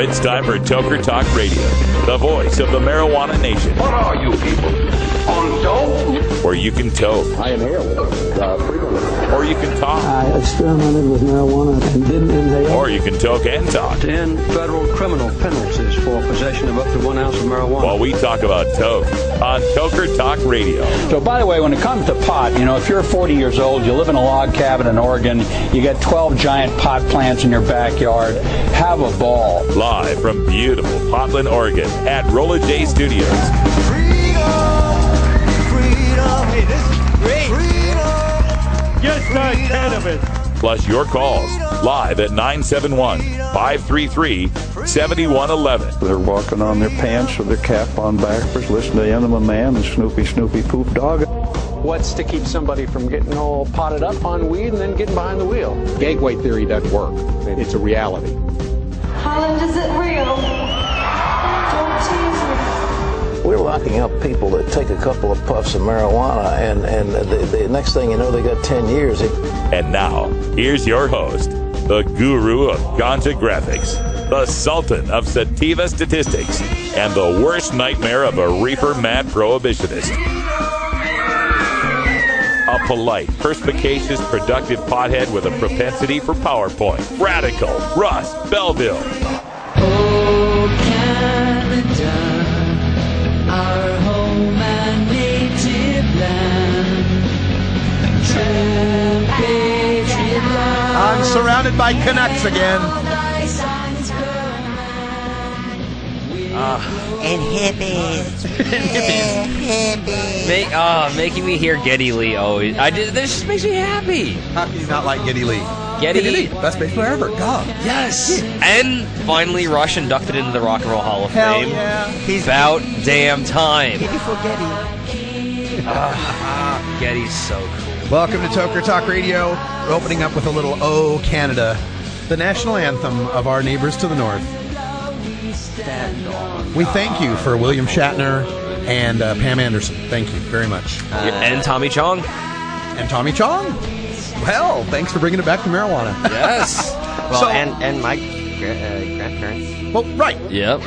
it's time for Toker Talk Radio, the voice of the marijuana nation. What are you people? On dope? Where you can toke. I inhale frequently. Or you can talk. I experimented with marijuana and didn't inhale. Or you can toke and talk. 10 federal criminal penalties for possession of up to 1 ounce of marijuana. While we talk about toke on Toker Talk Radio. So, by the way, when it comes to pot, if you're 40 years old, you live in a log cabin in Oregon, you got 12 giant pot plants in your backyard, have a ball. Live from beautiful Portland, Oregon at Rolla J Studios. Hey, this is great. Just not cannabis. Plus your calls live at 971-533-7111. They're walking on their pants with their cap on backwards, listening to Enema Man and Snoopy Poop Dog. What's to keep somebody from getting all potted up on weed and then getting behind the wheel? Gateway theory doesn't work. It's a reality. Holland, is it real? Don't tease me. We're locking up people that take a couple of puffs of marijuana, and the next thing you know, they got 10 years. And now, here's your host, the guru of ganja graphics, the sultan of sativa statistics, and the worst nightmare of a reefer mad prohibitionist. A polite, perspicacious, productive pothead with a propensity for PowerPoint. Radical, Russ Belville. Oh, Canada, our home and native land. True patriot love. I'm surrounded by Canucks again. And hippies. Making me hear Geddy Lee always. This just makes me happy. How can you not like Geddy Lee? Geddy Lee, best bass player ever. God. Yes. And finally, Rush inducted into the Rock and Roll Hall of Fame. Yeah. He's about damn time. Beautiful Getty. Geddy's so cool. Welcome to Toker Talk Radio. We're opening up with a little "Oh Canada," the national anthem of our neighbors to the north. We thank you for William Shatner and Pam Anderson. Thank you very much. And Tommy Chong. And Tommy Chong. Well, thanks for bringing it back to marijuana. Yes. Well, and my grandparents. Well, right. Yep.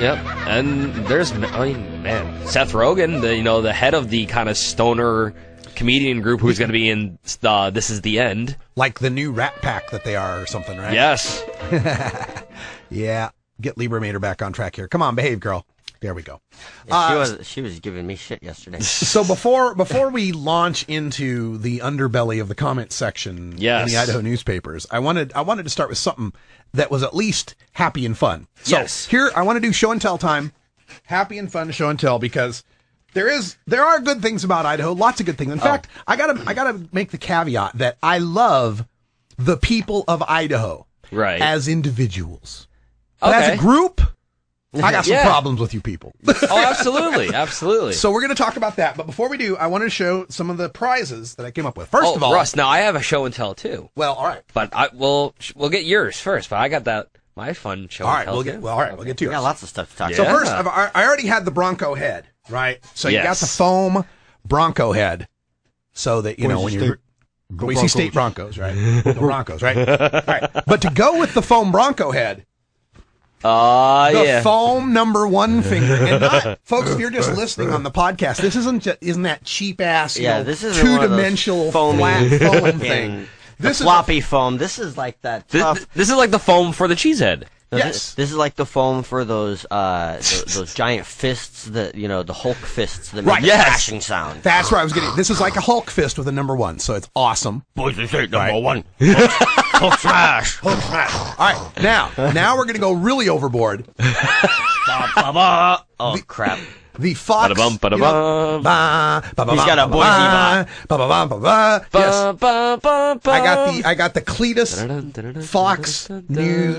And there's, Seth Rogen, the head of the kind of stoner comedian group who's going to be in This Is the End. Like the new Rat Pack that they are or something, right? Yes. Yeah. Get Libra Mater back on track here. Come on, behave, girl. There we go. Yeah, she was giving me shit yesterday. So before we launch into the underbelly of the comment section in the Idaho newspapers, I wanted to start with something that was at least happy and fun. So here I want to do show and tell time. Happy and fun show and tell, because there are good things about Idaho, lots of good things. In fact, I gotta make the caveat that I love the people of Idaho as individuals. But as a group, I got some problems with you people. Oh, absolutely. So we're going to talk about that. But before we do, I want to show some of the prizes that I came up with. First of all, Russ, now I have a show and tell too. Well, all right. But we'll get yours first. But I got my fun show and tell. We'll get to yours. We got lots of stuff to talk about. So first, I already had the Bronco head, right? So you got the foam Bronco head, so that when you're Boise State Broncos, right? The Broncos, right? All right. But to go with the foam Bronco head. The foam number one finger. And not, folks, if you're just listening on the podcast, this isn't that cheap ass, this is two-dimensional flat foam thing. This floppy foam. This is like that tough. This is like the foam for the cheesehead. No, yes. This is like the foam for those giant fists that, the Hulk fists that make the crashing sound. That's where I was getting. This is like a Hulk fist with a number one, so it's awesome. Boise State number one. Hulk smash. Hulk smash. All right, now we're going to go really overboard. Oh, crap. The Fox. He's got a Boise bot. Yes. I got the Cletus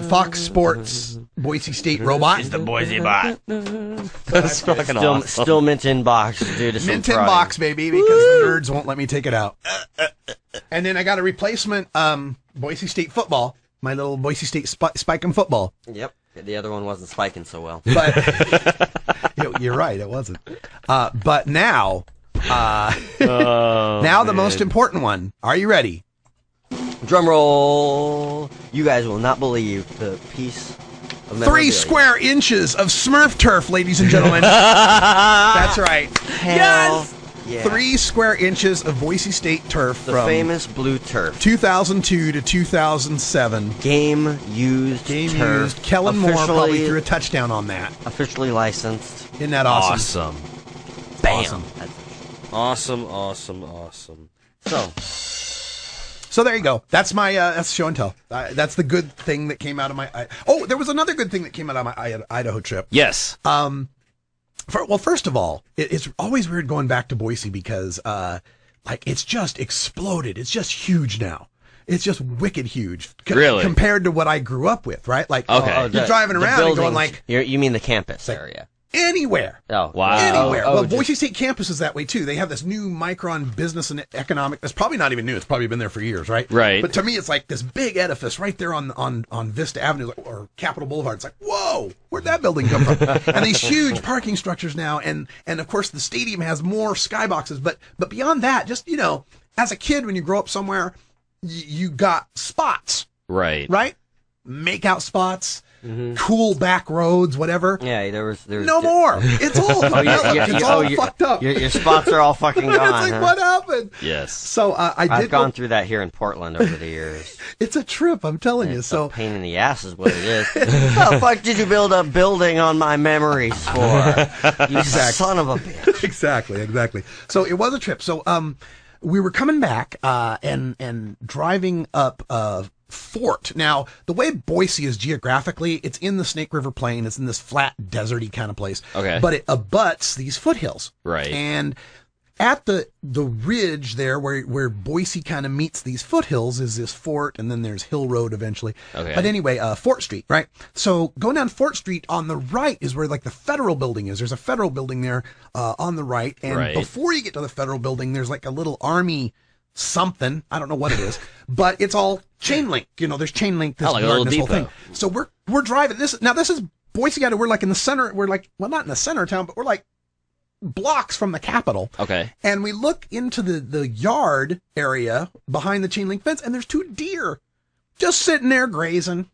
Fox Sports Boise State robot. It's the Boise bot. That's fucking awesome. Still mint in box, dude. Mint in box, baby, because the nerds won't let me take it out. And then I got a replacement Boise State football. My little Boise State Spike and football. Yep. The other one wasn't spiking so well. But you're right, it wasn't. But now, the most important one. Are you ready? Drum roll. You guys will not believe the piece 3 square inches of Smurf turf, ladies and gentlemen. That's right. Yes. Yeah. 3 square inches of Boise State turf the from famous blue turf. 2002 to 2007. Game used turf. Kellen Moore probably threw a touchdown on that. Officially licensed. Isn't that awesome? Bam. Awesome. So there you go. That's my that's show and tell. That's the good thing that came out of my. There was another good thing that came out of my Idaho trip. Yes. First of all, it's always weird going back to Boise because it's just exploded. It's just huge now. It's just wicked huge. Really? Compared to what I grew up with, right? Like, you're driving around and going like, you mean the campus area? Anywhere. Oh, wow. Anywhere. Boise State campus is that way too. They have this new Micron business and economic. It's probably not even new. It's probably been there for years, right? Right. But to me, it's like this big edifice right there on Vista Avenue or Capitol Boulevard. It's like, whoa, where'd that building come from? And these huge parking structures now, and of course the stadium has more skyboxes. But beyond that, just as a kid when you grow up somewhere, you got spots. Right. Right. Makeout spots. Cool back roads, whatever. Yeah, there was no more. It's all it's all fucked up. Your spots are all fucking gone. It's like, what happened? Yes. So I've gone through that here in Portland over the years. It's a trip, I'm telling you. So a pain in the ass is what it is. How the fuck did you build a building on my memories for? You son of a bitch. Exactly. So it was a trip. So we were coming back and driving up Fort. Now, the way Boise is geographically, it's in the Snake River Plain. It's in this flat, deserty kind of place. Okay. But it abuts these foothills. Right. And at the ridge there where Boise kind of meets these foothills is this fort, and then there's Hill Road eventually. Okay. But anyway, Fort Street, right? So going down Fort Street on the right is where like the federal building is. There's a federal building there on the right. And before you get to the federal building, there's like a little army something. I don't know what it is, but it's all chain link. There's chain link. This, like a little this whole depot. thing. So we're driving this. Now this is Boise, Idaho. We're like in the center. We're like, well, not in the center of town, but we're like blocks from the Capitol. Okay. And we look into the yard area behind the chain link fence, and there's 2 deer just sitting there grazing.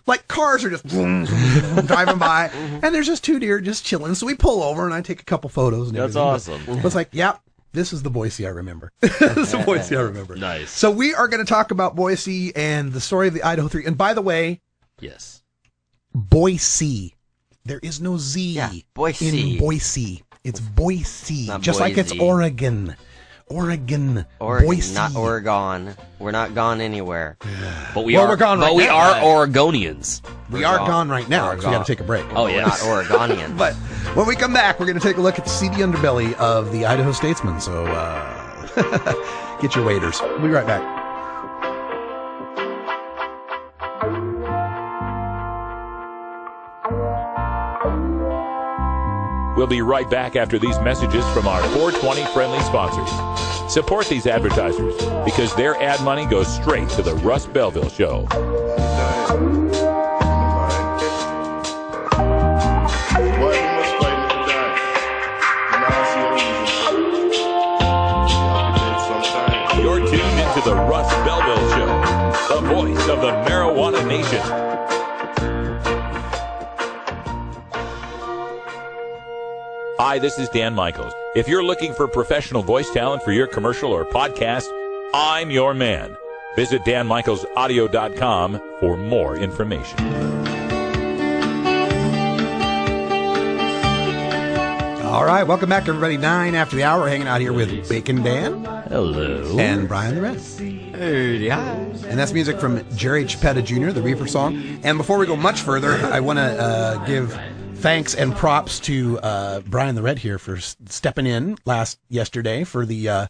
Like cars are just driving by, and there's just 2 deer just chilling. So we pull over, and I take a couple photos. And that's awesome. It's like, yep. This is the Boise I remember. This is the Boise I remember. Nice. So we are going to talk about Boise and the story of the Idaho 3. And by the way, yes, Boise. There is no Z in Boise. It's Boise. Just like it's Oregon. Oregon. Boise. Not Oregon. We're not gone anywhere. But we are gone right now. We are Oregonians. We are gone right now because we got to take a break. Oh, yeah. We're not Oregonians. But when we come back, we're going to take a look at the seedy underbelly of the Idaho Statesman. So get your waders. We'll be right back. We'll be right back after these messages from our 420 friendly sponsors. Support these advertisers because their ad money goes straight to the Russ Belville Show. You're tuned into the Russ Belville Show, the voice of the marijuana nation. Hi, this is Dan Michaels. If you're looking for professional voice talent for your commercial or podcast, I'm your man. Visit danmichaelsaudio.com for more information. All right, welcome back, everybody. 9 after the hour, hanging out here with Bacon Dan. Hello. And Brian the Red. Hey, yeah. And that's music from Jerry Chipetta Jr., the Reefer song. And before we go much further, I want to give thanks and props to Brian the Red here for stepping in yesterday for the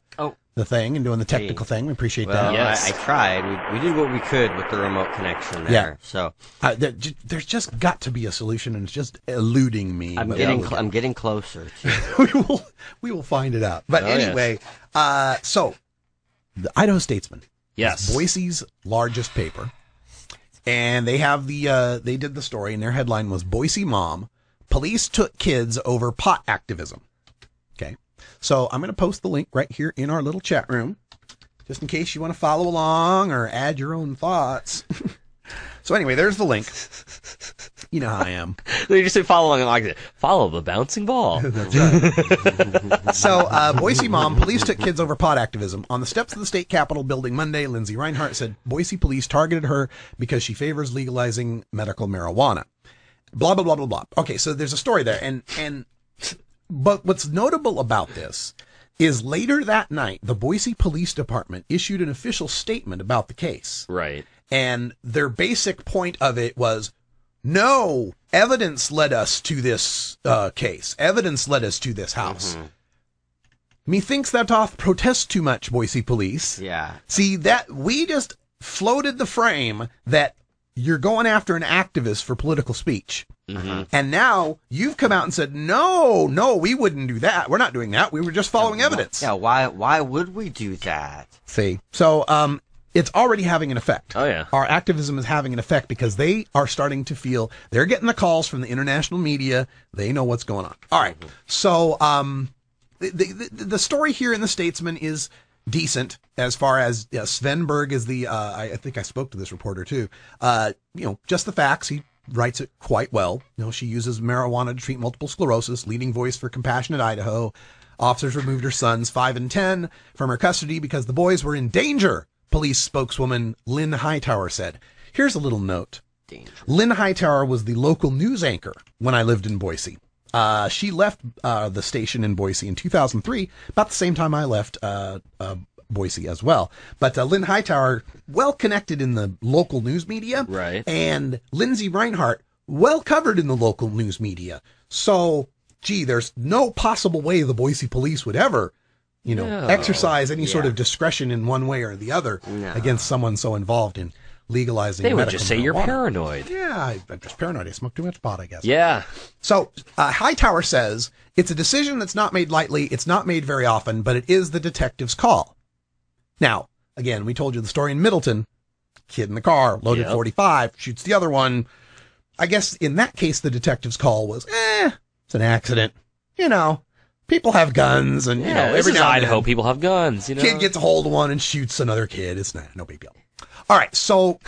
thing and doing the technical thing. We appreciate that. Yes. I tried. We did what we could with the remote connection there. Yeah. So there's just got to be a solution, and it's just eluding me. I'm getting closer to we will find it out. But anyway, so the Idaho Statesman, yes, Boise's largest paper, and they have they did the story, and their headline was Boise Mom. Police took kids over pot activism. Okay. So I'm going to post the link right here in our little chat room, just in case you want to follow along or add your own thoughts. So anyway, there's the link. You know how I am. They just say follow along like follow the bouncing ball. That's right. So, Boise mom, police took kids over pot activism. On the steps of the state capitol building Monday, Lindsey Rinehart said Boise police targeted her because she favors legalizing medical marijuana. Blah, blah, blah, blah, blah. Okay, so there's a story there. But what's notable about this is later that night, the Boise Police Department issued an official statement about the case. Right. And their basic point of it was, no, evidence led us to this case. Evidence led us to this house. Mm-hmm. Methinks that doth protest too much, Boise police. Yeah. See, that we just floated the frame that you're going after an activist for political speech. Mm-hmm. And now you've come out and said, no, we wouldn't do that. We're not doing that. We were just following evidence. Yeah, why would we do that? See, so it's already having an effect. Oh, yeah. Our activism is having an effect because they are starting to feel they're getting the calls from the international media. They know what's going on. All right. So the story here in the Statesman is decent as far as Sven Berg is the I think I spoke to this reporter too. Just the facts. He writes it quite well. She uses marijuana to treat multiple sclerosis, leading voice for Compassionate Idaho. Officers removed her sons 5 and 10 from her custody because the boys were in danger. Police spokeswoman Lynn Hightower said. Here's a little note. Lynn Hightower was the local news anchor when I lived in Boise. She left the station in Boise in 2003, about the same time I left Boise as well. But Lynn Hightower, well connected in the local news media. Right. And Lindsey Rinehart, well covered in the local news media. So, there's no possible way the Boise police would ever exercise any sort of discretion in one way or the other against someone so involved in legalizing They would medical just say marijuana. You're paranoid. Yeah, I'm just paranoid. I smoke too much pot, I guess. Yeah. So Hightower says it's a decision that's not made lightly. It's not made very often, but it is the detective's call. Now, again, we told you the story in Middleton. Kid in the car, loaded 45, shoots the other one. I guess in that case, the detective's call was, it's an accident. People have guns, and every now and Idaho, then, people have guns. Kid gets a hold of one and shoots another kid. It's no big deal. All right, so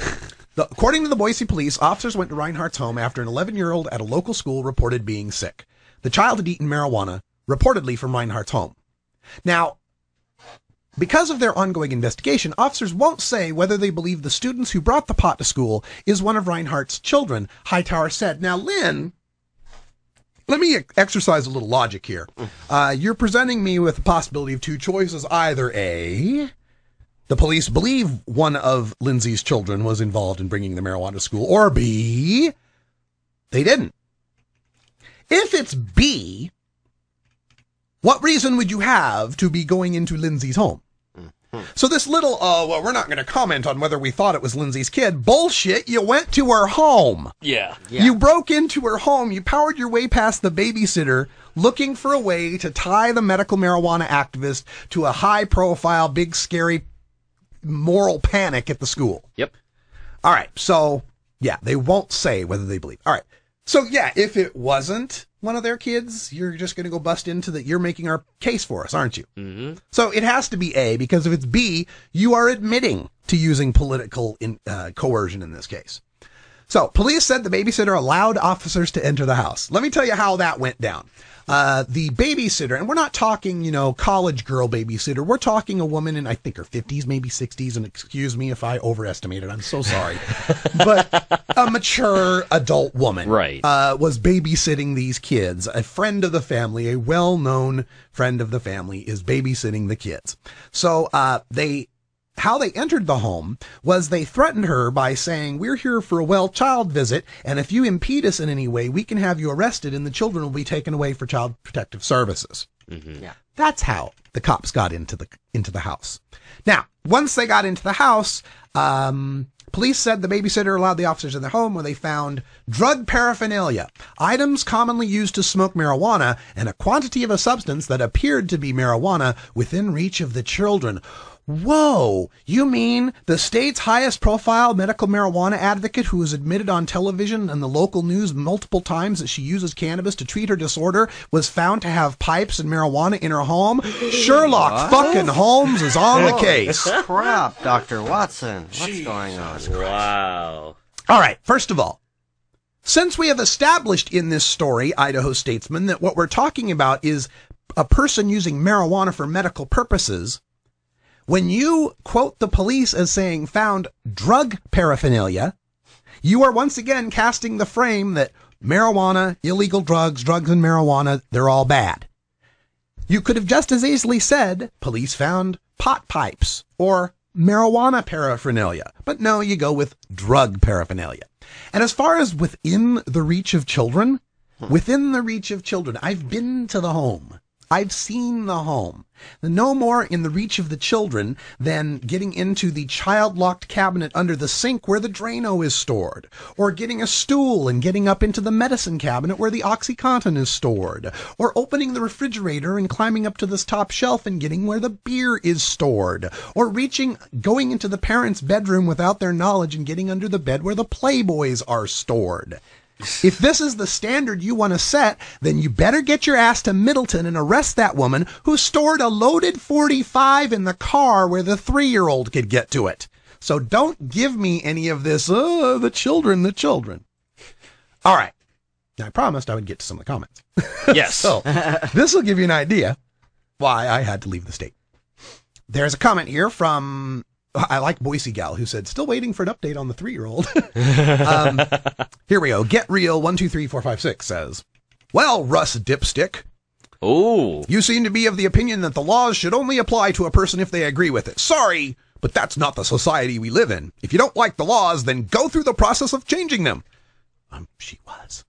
according to the Boise police, officers went to Rinehart's home after an 11-year-old at a local school reported being sick. The child had eaten marijuana, reportedly from Rinehart's home. Now, because of their ongoing investigation, officers won't say whether they believe the students who brought the pot to school is one of Rinehart's children, Hightower said. Now, Lynn, let me exercise a little logic here. You're presenting me with the possibility of two choices. Either A, the police believe one of Lindsey's children was involved in bringing the marijuana to school, or B, they didn't. If it's B, what reason would you have to be going into Lindsey's home? So this little, we're not going to comment on whether we thought it was Lindsey's kid. Bullshit, you went to her home. Yeah. You broke into her home. You powered your way past the babysitter looking for a way to tie the medical marijuana activist to a high-profile, big, scary moral panic at the school. Yep. All right, so, they won't say whether they believe. All right, so, if it wasn't one of their kids, you're just going to go bust into that. You're making our case for us, aren't you? Mm-hmm. So it has to be A, because if it's B, you are admitting to using political coercion in this case. So police said the babysitter allowed officers to enter the house. Let me tell you how that went down. The babysitter, and we're not talking, college girl babysitter. We're talking a woman in, I think, her 50s, maybe 60s, and excuse me if I overestimated. I'm so sorry. But a mature adult woman was babysitting these kids. A friend of the family, a well-known friend of the family, is babysitting the kids. So how they entered the home was they threatened her by saying, we're here for a well child visit, and if you impede us in any way, we can have you arrested and the children will be taken away for child protective services. Mm-hmm. Yeah. That's how the cops got into the house. Now, once they got into the house, police said the babysitter allowed the officers in the home where they found drug paraphernalia, items commonly used to smoke marijuana, and a quantity of a substance that appeared to be marijuana within reach of the children. Whoa, you mean the state's highest profile medical marijuana advocate who was admitted on television and the local news multiple times that she uses cannabis to treat her disorder was found to have pipes and marijuana in her home? Sherlock fucking Holmes is on the case. Crap, Dr. Watson. What's going on? Wow. All right, first of all, since we have established in this story, Idaho Statesman, that what we're talking about is a person using marijuana for medical purposes, when you quote the police as saying found drug paraphernalia, you are once again casting the frame that marijuana, illegal drugs and marijuana, they're all bad. You could have just as easily said police found pot pipes or marijuana paraphernalia, but no, you go with drug paraphernalia. And as far as within the reach of children, I've been to the home. I've seen the home. No more in the reach of the children than getting into the child-locked cabinet under the sink where the Drano is stored, or getting a stool and getting up into the medicine cabinet where the OxyContin is stored, or opening the refrigerator and climbing up to this top shelf and getting where the beer is stored, or going into the parents' bedroom without their knowledge and getting under the bed where the Playboys are stored. If this is the standard you want to set, then you better get your ass to Middleton and arrest that woman who stored a loaded .45 in the car where the 3-year-old could get to it. So don't give me any of this, the children. All right. Now, I promised I would get to some of the comments. Yes. So this will give you an idea why I had to leave the state. There's a comment here from... I like Boise Gal, who said, still waiting for an update on the 3-year-old. Here we go. Get Real 123456 says, well, Russ Dipstick. Oh. You seem to be of the opinion that the laws should only apply to a person if they agree with it. Sorry, but that's not the society we live in. If you don't like the laws, then go through the process of changing them. She was.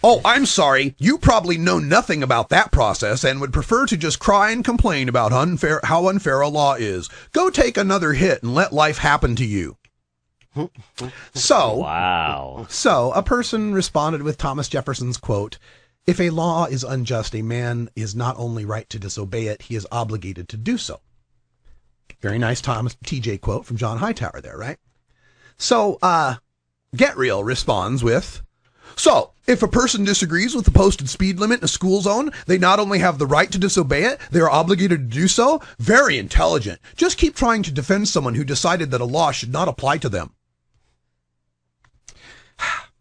Oh, I'm sorry. You probably know nothing about that process and would prefer to just cry and complain about how unfair a law is. Go take another hit and let life happen to you. Wow. So a person responded with Thomas Jefferson's quote, if a law is unjust, a man is not only right to disobey it, he is obligated to do so. Very nice Thomas TJ quote from John Hightower there, right? So, Get Real responds with, so, if a person disagrees with the posted speed limit in a school zone, they not only have the right to disobey it, they are obligated to do so? Very intelligent. Just keep trying to defend someone who decided that a law should not apply to them.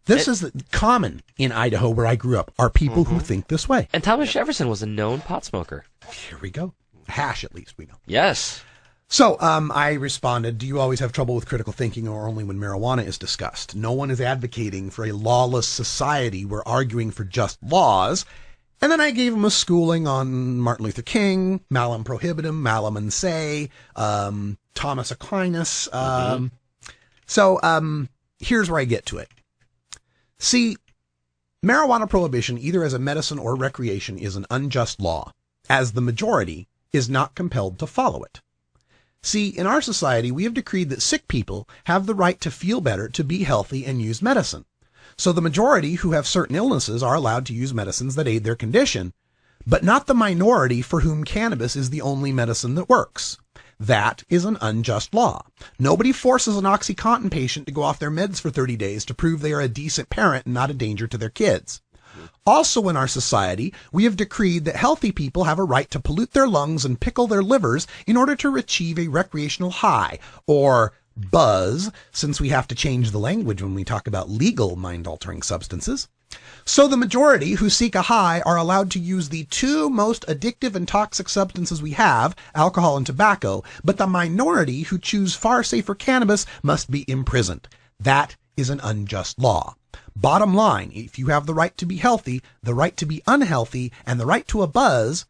This is common in Idaho where I grew up, are people who think this way. And Thomas Jefferson was a known pot smoker. Here we go. Hash, at least, we know. Yes. So, I responded, do you always have trouble with critical thinking or only when marijuana is discussed? No one is advocating for a lawless society. We're arguing for just laws. And then I gave him a schooling on Martin Luther King, Malum Prohibitum, Malum and Se, Thomas Aquinas. So, here's where I get to it. See, marijuana prohibition, either as a medicine or recreation, is an unjust law, as the majority is not compelled to follow it. See, in our society, we have decreed that sick people have the right to feel better, to be healthy, and use medicine. So the majority who have certain illnesses are allowed to use medicines that aid their condition, but not the minority for whom cannabis is the only medicine that works. That is an unjust law. Nobody forces an OxyContin patient to go off their meds for 30 days to prove they are a decent parent and not a danger to their kids. Also in our society, we have decreed that healthy people have a right to pollute their lungs and pickle their livers in order to achieve a recreational high, or buzz, since we have to change the language when we talk about legal mind-altering substances. So the majority who seek a high are allowed to use the two most addictive and toxic substances we have, alcohol and tobacco, but the minority who choose far safer cannabis must be imprisoned. That is an unjust law. Bottom line, if you have the right to be healthy, the right to be unhealthy, and the right to a buzz,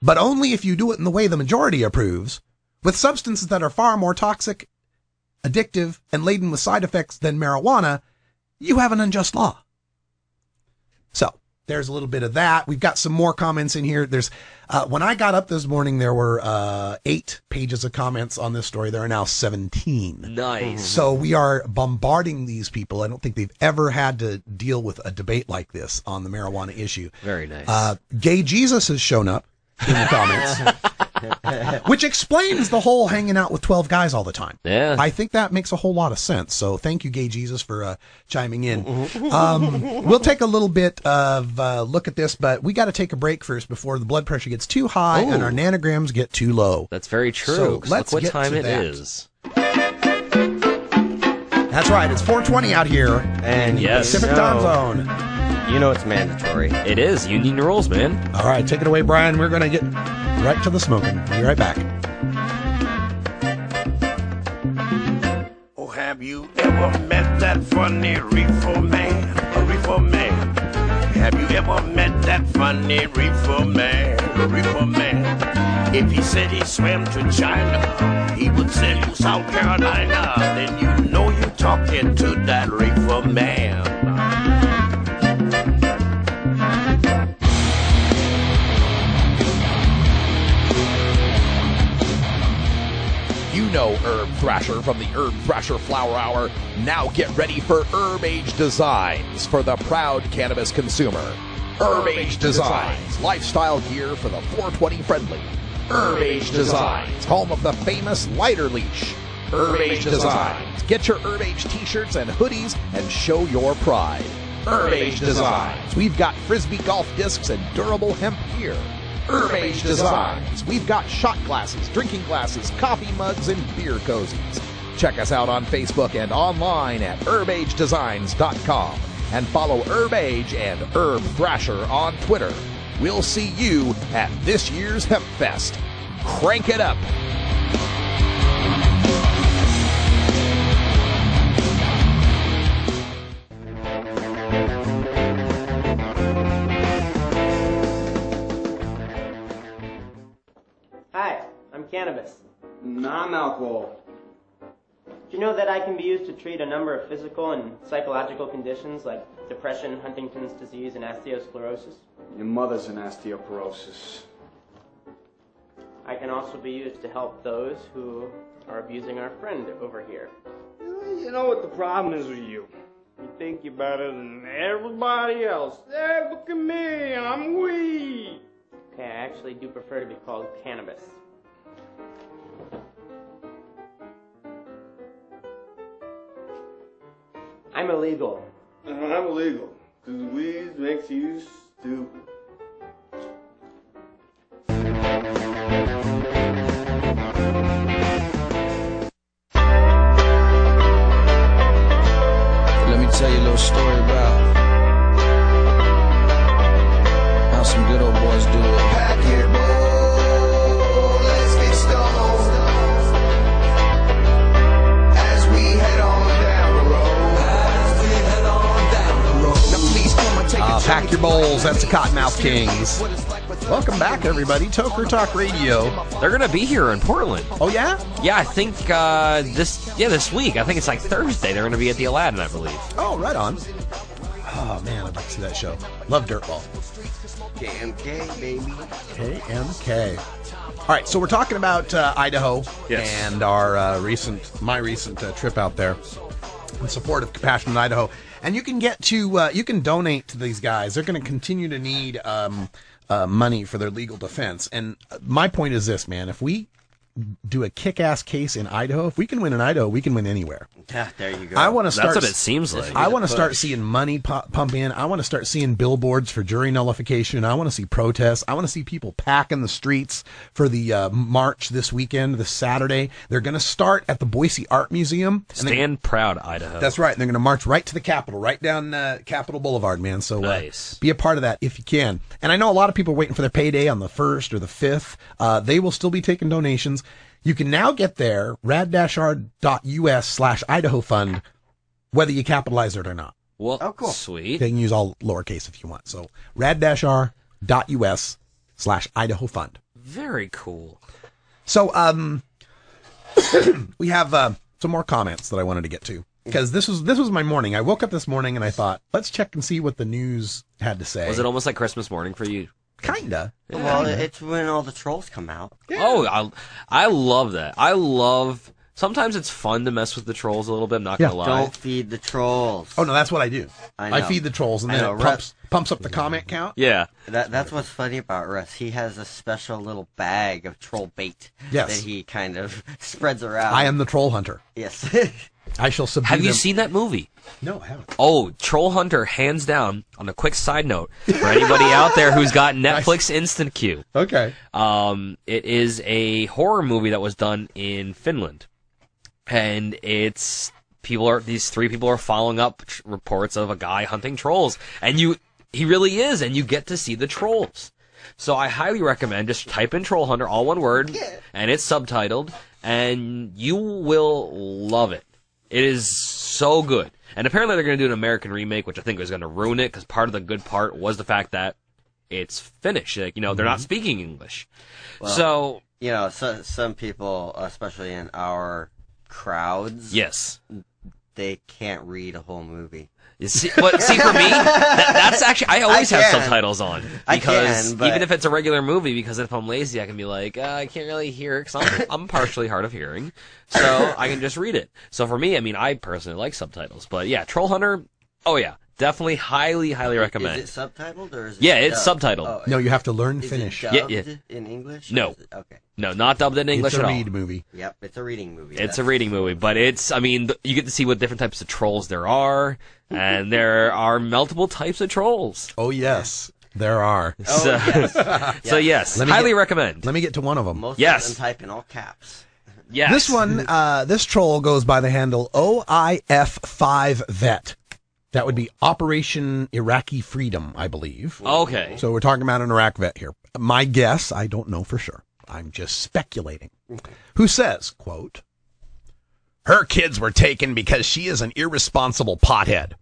but only if you do it in the way the majority approves, with substances that are far more toxic, addictive, and laden with side effects than marijuana, you have an unjust law. So, there's a little bit of that. We've got some more comments in here. There's, when I got up this morning, there were 8 pages of comments on this story. There are now 17. Nice. So we are bombarding these people. I don't think they've ever had to deal with a debate like this on the marijuana issue. Very nice. Gay Jesus has shown up in the comments, which explains the whole hanging out with 12 guys all the time. Yeah. I think that makes a whole lot of sense. So thank you, Gay Jesus, for chiming in. We'll take a little bit of look at this, but we got to take a break first before the blood pressure gets too high and our nanograms get too low. That's very true. So let's look what get time to it that. is. That's right. It's 4:20 out here. And Pacific time zone. You know it's mandatory. It is. Union rules, man. All right, take it away, Brian. We're going to get right to the smoking. We'll be right back. Oh, have you ever met that funny reefer man? A reefer man. Have you ever met that funny reefer man? A reefer man. If he said he swam to China, he would sell you South Carolina. Then you know you're talking to that reefer man. You know Herb Thrasher from the Herb Thrasher Flower Hour. Now get ready for Herb Age Designs for the proud cannabis consumer. Herb Age Designs, lifestyle gear for the 420 friendly. Herb Age Designs, home of the famous lighter leash. Herb Age Designs, get your Herb Age t-shirts and hoodies and show your pride. Herb Age Designs, we've got Frisbee golf discs and durable hemp gear. Herb Age Designs, we've got shot glasses, drinking glasses, coffee mugs, and beer cozies. Check us out on Facebook and online at herbagedesigns.com and follow Herb Age and Herb Thrasher on Twitter. We'll see you at this year's Hemp Fest. Crank it up. Hi, I'm cannabis. Non-alcohol. Do you know that I can be used to treat a number of physical and psychological conditions like depression, Huntington's disease, and osteosclerosis? Your mother's an osteoporosis. I can also be used to help those who are abusing our friend over here. You know what the problem is with you? You think you're better than everybody else. Hey, look at me, I'm weak. Okay, I actually do prefer to be called cannabis. I'm illegal. I'm illegal. Because weed makes you stupid. Let me tell you a little story about how some good old boys do it. Pack your bowl, let's get stoned as we head on down the road. Pack your bowls. That's the Cottonmouth Kings. Welcome back, everybody. Toker Talk Radio. They're going to be here in Portland. Oh, yeah? Yeah, I think this week. I think it's like Thursday. They're going to be at the Aladdin, I believe. Oh, right on. Oh, man, I'd like to see that show. Love Dirtball. KMK, baby. KMK. All right, so we're talking about Idaho and our my recent trip out there in support of Compassionate Idaho. And you can you can donate to these guys. They're going to continue to need money for their legal defense. And my point is this, man. If we do a kick-ass case in Idaho, if we can win in Idaho, we can win anywhere. Yeah, there you go. I want to start. That's what it seems like. I want to start seeing money pump in. I want to start seeing billboards for jury nullification. I want to see protests. I want to see people packing the streets for the march this weekend, this Saturday. They're going to start at the Boise Art Museum. Stand proud, Idaho. That's right. And they're going to march right to the Capitol, right down Capitol Boulevard, man. So nice. Be a part of that if you can. And I know a lot of people are waiting for their payday on the 1st or the 5th. They will still be taking donations. You can now get there, rad-r.us/Idaho Fund, whether you capitalize it or not. Well, cool. Sweet. They can use all lowercase if you want. So, rad-r.us/Idaho Fund. Very cool. So, we have some more comments that I wanted to get to. Because this was my morning. I woke up this morning and I thought, let's check and see what the news had to say. Was it almost like Christmas morning for you? Kinda. Yeah. Well, it's when all the trolls come out. Yeah. Oh, I love that. Sometimes it's fun to mess with the trolls a little bit, I'm not going to lie. Don't feed the trolls. Oh, no, that's what I do. I feed the trolls, and then it pumps up the comment count. Yeah. That's what's funny about Russ. He has a special little bag of troll bait that he kind of spreads around. I am the troll hunter. Yes. I shall subdue Have you them. seen that movie? No, I haven't. Oh, Troll Hunter, hands down, on a quick side note, for anybody out there who's got Netflix Instant Queue. Okay. It is a horror movie that was done in Finland. And it's these 3 people are following up reports of a guy hunting trolls, and he really is, and you get to see the trolls. So I highly recommend just type in Troll Hunter, all one word, and it's subtitled, and you will love it. It is so good. And apparently they're going to do an American remake, which I think is going to ruin it, because part of the good part was the fact that it's Finnish. Like, they're not speaking English. Well, some people, especially in our crowds, yes, they can't read a whole movie. See, for me, that's actually, I always have subtitles on. Because even if it's a regular movie, because if I'm lazy, I can be like, I can't really hear it, because I'm partially hard of hearing. So I can just read it. So for me, I personally like subtitles. But yeah, Troll Hunter, definitely highly recommend. Is it subtitled or is it it's dubbed? subtitled. Oh, no, you have to learn Finnish. Is it dubbed in English? No. Okay. No, not dubbed in English at all. It's a read movie. Yep, it's a reading movie. It's a reading movie, but you get to see what different types of trolls there are, and there are multiple types of trolls. Oh, yes, there are. So yes, highly recommend. Let me get to one of them. Most of them type in all caps. Yes. This one, this troll goes by the handle OIF5VET. That would be Operation Iraqi Freedom, I believe. Okay. So we're talking about an Iraq vet here. My guess, I don't know for sure. I'm just speculating. Who says, quote, "Her kids were taken because she is an irresponsible pothead.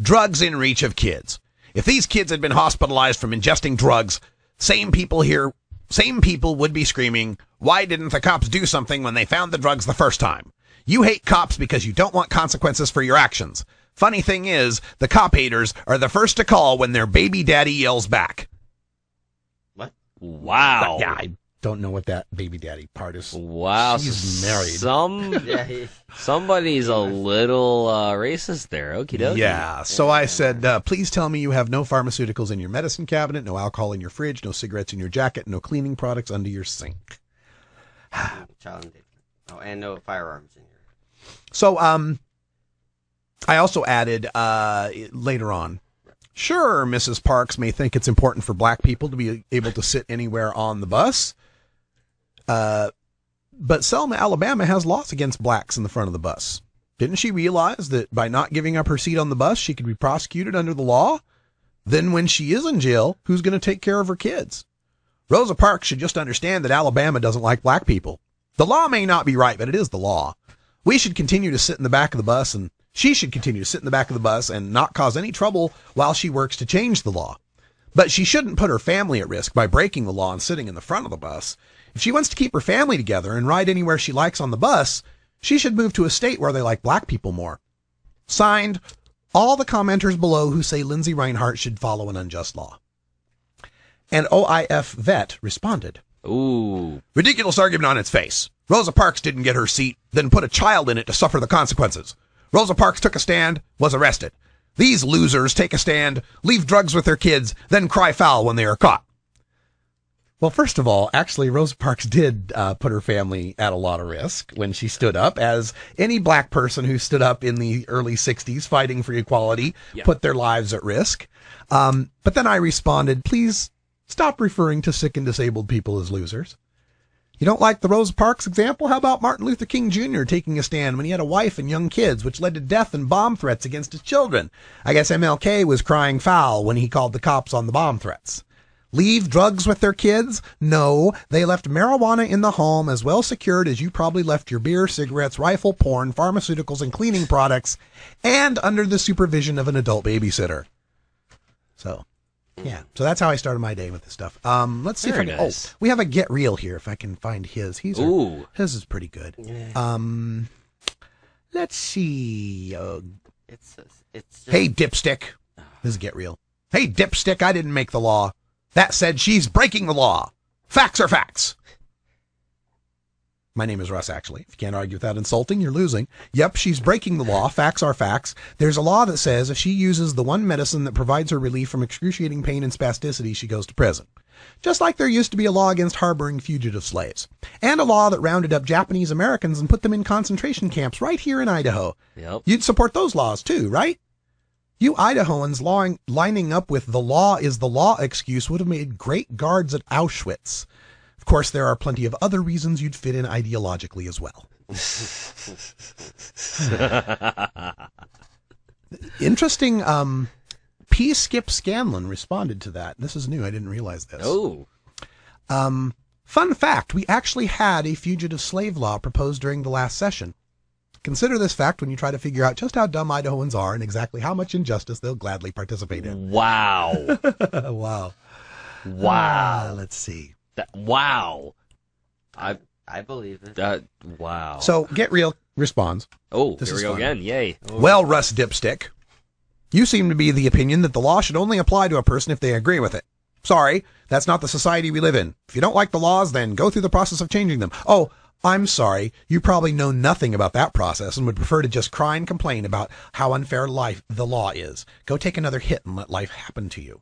Drugs in reach of kids. If these kids had been hospitalized from ingesting drugs, same people would be screaming, why didn't the cops do something when they found the drugs the first time? You hate cops because you don't want consequences for your actions. Funny thing is, the cop haters are the first to call when their baby daddy yells back." What? Wow. Yeah, I don't know what that baby daddy part is. Wow. She's married. Somebody's a little racist there. Okie dokie. Yeah. So I said, please tell me you have no pharmaceuticals in your medicine cabinet, no alcohol in your fridge, no cigarettes in your jacket, no cleaning products under your sink. And no firearms in your... So, I also added later on, sure, Mrs. Parks may think it's important for black people to be able to sit anywhere on the bus, but Selma, Alabama has laws against blacks in the front of the bus. Didn't she realize that by not giving up her seat on the bus, she could be prosecuted under the law? Then when she is in jail, who's going to take care of her kids? Rosa Parks should just understand that Alabama doesn't like black people. The law may not be right, but it is the law. We should continue to sit in the back of the bus, and she should continue to sit in the back of the bus and not cause any trouble while she works to change the law. But she shouldn't put her family at risk by breaking the law and sitting in the front of the bus. If she wants to keep her family together and ride anywhere she likes on the bus, she should move to a state where they like black people more. Signed, all the commenters below who say Lindsey Rinehart should follow an unjust law. And OIF Vet responded, "Ooh. Ridiculous argument on its face. Rosa Parks didn't get her seat, then put a child in it to suffer the consequences. Rosa Parks took a stand, was arrested. These losers take a stand, leave drugs with their kids, then cry foul when they are caught." Well, first of all, actually, Rosa Parks did put her family at a lot of risk when she stood up, as any black person who stood up in the early 60s fighting for equality put their lives at risk. But then I responded, please stop referring to sick and disabled people as losers. You don't like the Rosa Parks example? How about Martin Luther King Jr. taking a stand when he had a wife and young kids, which led to death and bomb threats against his children? I guess MLK was crying foul when he called the cops on the bomb threats. Leave drugs with their kids? No, they left marijuana in the home as well secured as you probably left your beer, cigarettes, rifle, porn, pharmaceuticals, and cleaning products, and under the supervision of an adult babysitter. So, yeah. So that's how I started my day with this stuff. Let's see if I can... Nice. Oh, we have a Get Real here, if I can find his. His is pretty good. Yeah. Let's see. It's just... Hey, Dipstick. This is Get Real. Hey, Dipstick, I didn't make the law. That said, she's breaking the law. Facts are facts. My name is Russ, actually. If you can't argue without insulting, you're losing. Yep, she's breaking the law. Facts are facts. There's a law that says if she uses the one medicine that provides her relief from excruciating pain and spasticity, she goes to prison. Just like there used to be a law against harboring fugitive slaves. And a law that rounded up Japanese Americans and put them in concentration camps right here in Idaho. Yep. You'd support those laws too, right? You Idahoans lining up with the law is the law excuse would have made great guards at Auschwitz. Of course, there are plenty of other reasons you'd fit in ideologically as well. Interesting. P. Skip Scanlon responded to that. This is new. I didn't realize this. Oh. Fun fact, we actually had a fugitive slave law proposed during the last session. Consider this fact when you try to figure out just how dumb Idahoans are and exactly how much injustice they'll gladly participate in. Wow. Wow. Wow. Let's see. Wow. I believe it. Wow. So, Get Real responds. Oh, this here we is go fun. again. Yay. Well, Russ Dipstick, you seem to be the opinion that the law should only apply to a person if they agree with it. Sorry, that's not the society we live in. If you don't like the laws, then go through the process of changing them. Oh, I'm sorry. You probably know nothing about that process and would prefer to just cry and complain about how unfair the law is. Go take another hit and let life happen to you.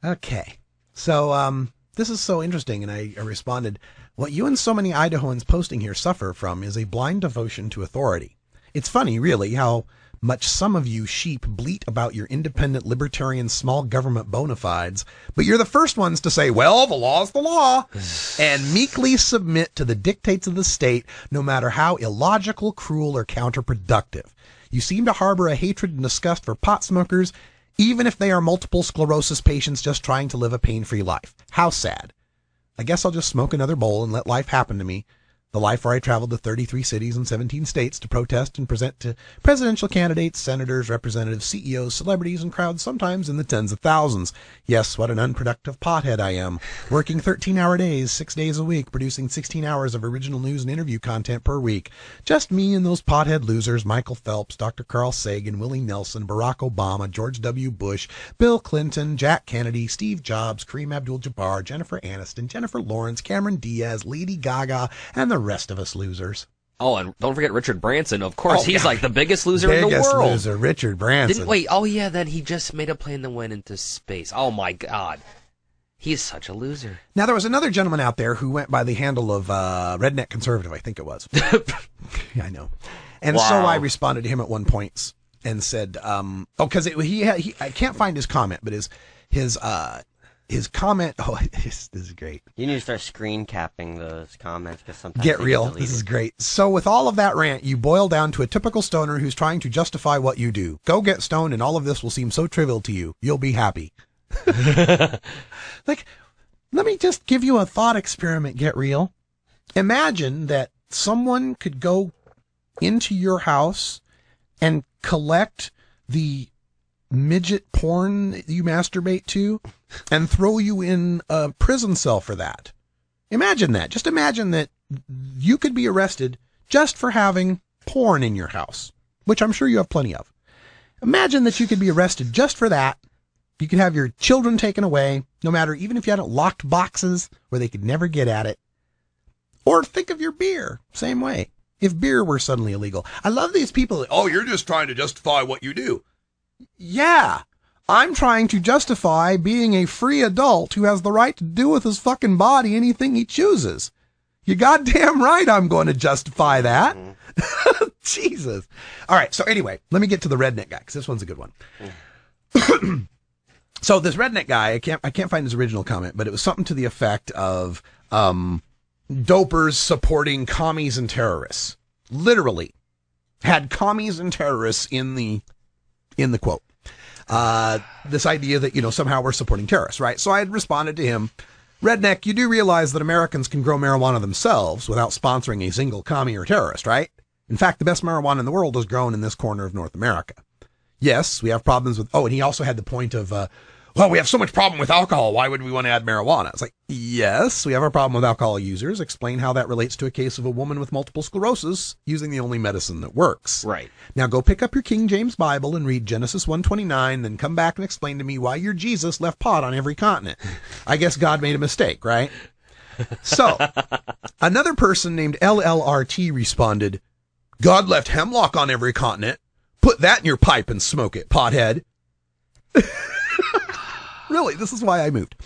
Okay. So, this is so interesting, and I responded, what you and so many Idahoans posting here suffer from is a blind devotion to authority. It's funny, really, how much some of you sheep bleat about your independent libertarian small government bona fides, but you're the first ones to say, well, the law's the law, and meekly submit to the dictates of the state, no matter how illogical, cruel, or counterproductive. You seem to harbor a hatred and disgust for pot smokers, even if they are multiple sclerosis patients just trying to live a pain-free life. How sad. I guess I'll just smoke another bowl and let life happen to me. The life where I traveled to 33 cities and 17 states to protest and present to presidential candidates, senators, representatives, CEOs, celebrities, and crowds, sometimes in the tens of thousands. Yes, what an unproductive pothead I am. Working 13-hour days, 6 days a week, producing 16 hours of original news and interview content per week. Just me and those pothead losers, Michael Phelps, Dr. Carl Sagan, Willie Nelson, Barack Obama, George W. Bush, Bill Clinton, Jack Kennedy, Steve Jobs, Kareem Abdul-Jabbar, Jennifer Aniston, Jennifer Lawrence, Cameron Diaz, Lady Gaga, and the rest of us losers. Oh, and don't forget Richard Branson. Of course, he's like the biggest loser in the world. Biggest loser, Richard Branson. Then he just made a plane that went into space. Oh my God. He's such a loser. Now, there was another gentleman out there who went by the handle of Redneck Conservative, I think it was. Yeah, I know. And so I responded to him at one point and said, because I can't find his comment, but his comment, this is great. You need to start screen capping those comments because sometimes Get real. This is great. So with all of that rant, you boil down to a typical stoner who's trying to justify what you do. Go get stoned and all of this will seem so trivial to you. You'll be happy. Like, let me just give you a thought experiment, Get Real. Imagine that someone could go into your house and collect the midget porn that you masturbate to and throw you in a prison cell for that. Imagine that. Just imagine that you could be arrested just for having porn in your house, which I'm sure you have plenty of. Imagine that you could be arrested just for that. You could have your children taken away, no matter, even if you hadn't locked boxes where they could never get at it. Or think of your beer, same way. If beer were suddenly illegal. I love these people that, oh, you're just trying to justify what you do. Yeah, I'm trying to justify being a free adult who has the right to do with his fucking body anything he chooses. You goddamn right I'm going to justify that. Jesus. All right, so anyway, let me get to the redneck guy, because this one's a good one. So this redneck guy, I can't find his original comment, but it was something to the effect of dopers supporting commies and terrorists. Literally had commies and terrorists in the quote. This idea that, somehow we're supporting terrorists, right? So I had responded to him, redneck, you do realize that Americans can grow marijuana themselves without sponsoring a single commie or terrorist, right? In fact, the best marijuana in the world is grown in this corner of North America. Yes, we have problems with, and he also had the point of, we have so much problem with alcohol. Why would we want to add marijuana? It's like, yes, we have a problem with alcohol users. Explain how that relates to a case of a woman with multiple sclerosis using the only medicine that works. Right. Now go pick up your King James Bible and read Genesis 1:29, then come back and explain to me why your Jesus left pot on every continent. I guess God made a mistake, right? So, another person named LLRT responded, God left hemlock on every continent. Put that in your pipe and smoke it, pothead. Really, this is why I moved.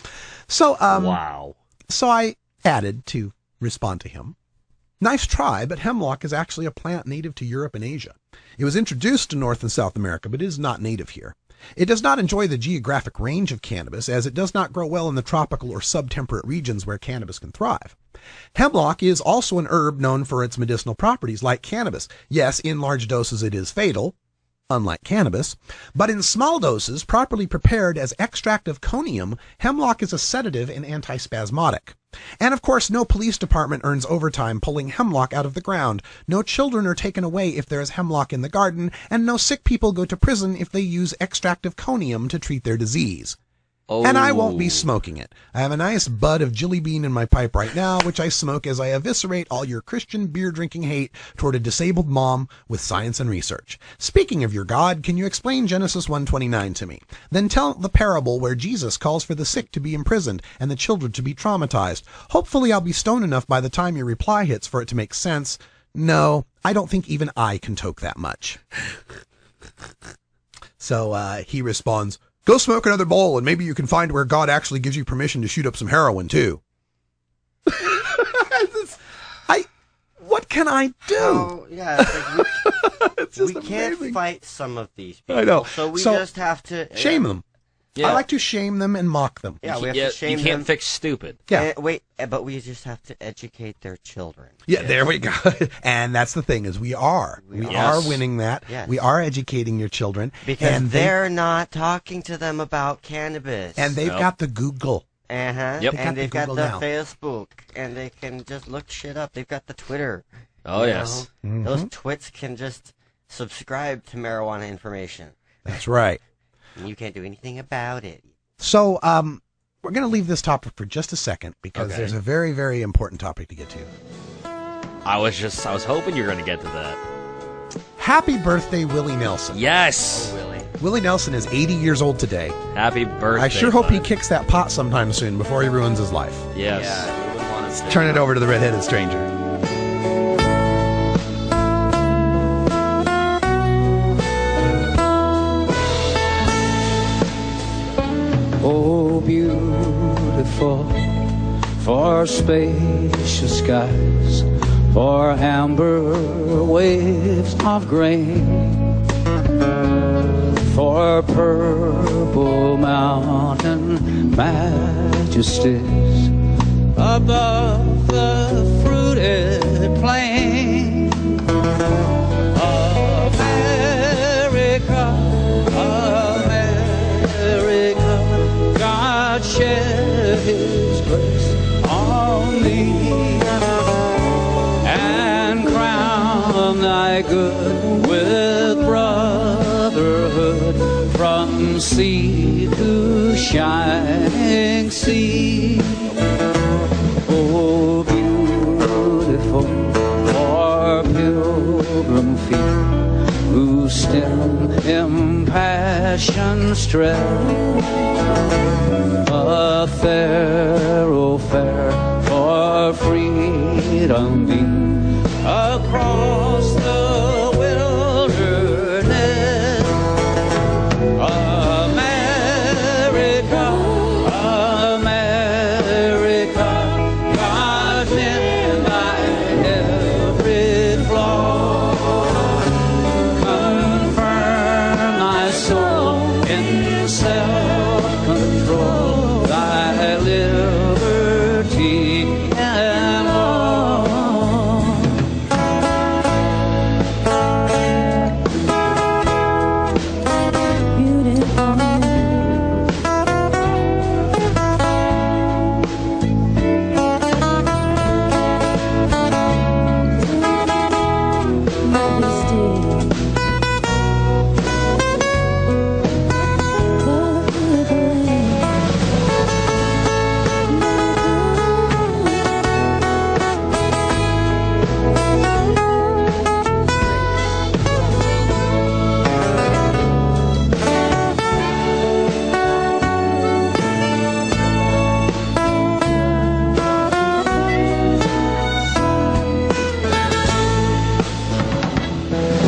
So, wow. So I added to respond to him. Nice try, but hemlock is actually a plant native to Europe and Asia. It was introduced to North and South America, but it is not native here. It does not enjoy the geographic range of cannabis, as it does not grow well in the tropical or subtemperate regions where cannabis can thrive. Hemlock is also an herb known for its medicinal properties, like cannabis. Yes, in large doses it is fatal, unlike cannabis, but in small doses, properly prepared as extract of conium, hemlock is a sedative and antispasmodic. And of course, no police department earns overtime pulling hemlock out of the ground, no children are taken away if there is hemlock in the garden, and no sick people go to prison if they use extract of conium to treat their disease. Oh. And I won't be smoking it. I have a nice bud of Jilly Bean in my pipe right now, which I smoke as I eviscerate all your Christian beer-drinking hate toward a disabled mom with science and research. Speaking of your God, can you explain Genesis 1:29 to me? Then tell the parable where Jesus calls for the sick to be imprisoned and the children to be traumatized. Hopefully I'll be stoned enough by the time your reply hits for it to make sense. No, I don't think even I can toke that much. So he responds, "Go smoke another bowl, and maybe you can find where God actually gives you permission to shoot up some heroin, too." What can I do? Oh, yeah, it's like we can't amazing. fight some of these people. I know. So we just have to... Shame them. Yeah. I like to shame them and mock them. Yeah, we have to shame them. You can't fix stupid. Yeah. But we just have to educate their children. Yeah, there we go. And that's the thing, is we are winning that. Yes. We are educating your children. Because they're not talking to them about cannabis. And they've got the Google. Uh-huh. Yep. And they've got the now. Facebook. And they can just look shit up. They've got the Twitter. Oh, yes. Mm-hmm. Those twits can just subscribe to marijuana information. That's right. And you can't do anything about it. So, we're going to leave this topic for just a second, because there's a very, very important topic to get to. I was hoping you were going to get to that. Happy birthday, Willie Nelson. Yes. Oh, Willie. Willie Nelson is 80 years old today. Happy birthday. I sure hope he bud. kicks that pot sometime soon before he ruins his life. Yes. Yeah, we wouldn't want to Let's turn it over to the red-headed stranger. Oh, beautiful, for spacious skies, for amber waves of grain, for purple mountain majesties above the fruited plain. America, America, God shed His grace on thee and crown thy good with brotherhood from sea to shining sea. Oh, beautiful for pilgrim feet who still impassioned stress, a thoroughfare for freedom beam across the wilderness. America, America, God meant by every flaw. Confirm thy soul in self-control, thy liberty and law.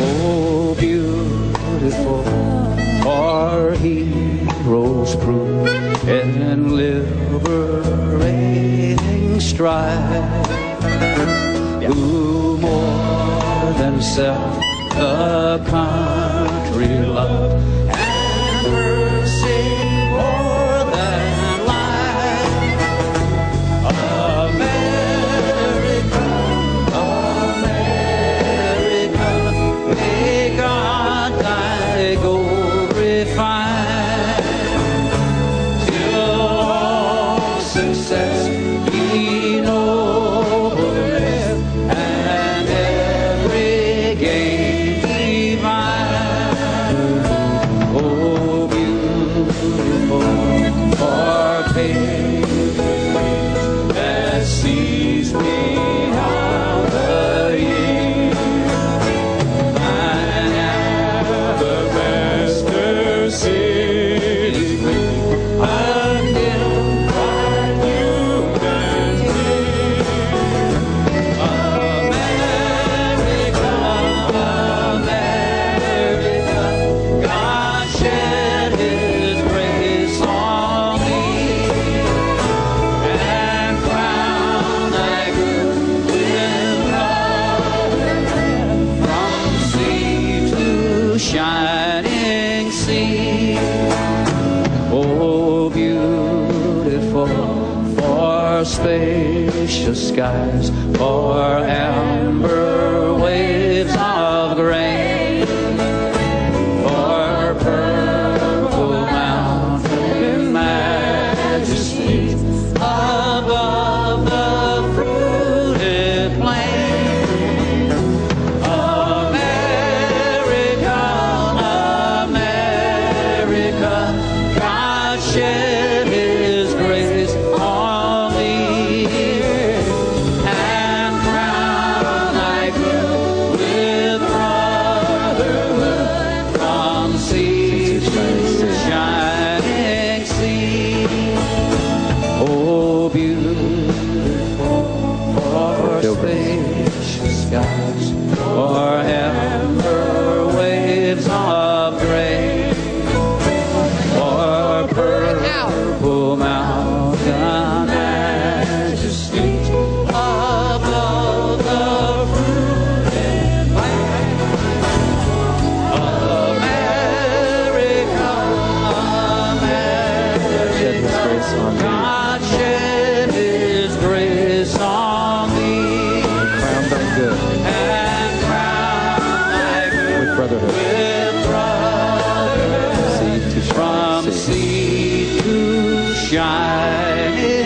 Oh, beautiful for heroes prove in liberating strife, who more than self the country loved and spacious skies, or amber waves of grain, or purple mountain majesty above the fruited plain. America, America, God shed His grace on thee, and crown thy good with brotherhood from sea to shining sea. Oh, beautiful for spacious skies, or amber waves of grain, or purple mountain majesty above the fruited plain. America, America, God shed His grace on thee, Crown thy good and crown thy good with brotherhood. with brotherhood from sea to shining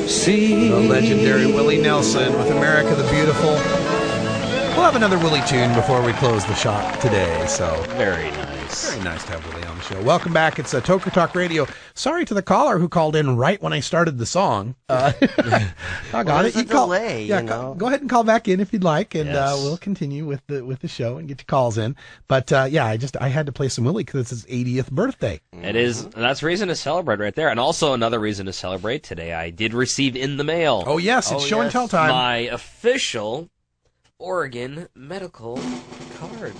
sea. The legendary Willie Nelson with America the Beautiful. We'll have another Willie tune before we close the shop today, so Very nice. very nice to have Willie on the show. Welcome back. It's Toker Talk Radio. Sorry to the caller who called in right when I started the song. I got it. There's a delay, yeah, you know. go ahead and call back in if you'd like, and Yes. we'll continue with the show and get your calls in. But yeah, I had to play some Willie because it's his 80th birthday. It is. That's reason to celebrate right there. And also another reason to celebrate today, I did receive in the mail Oh yes, it's show and tell time. my official Oregon medical card.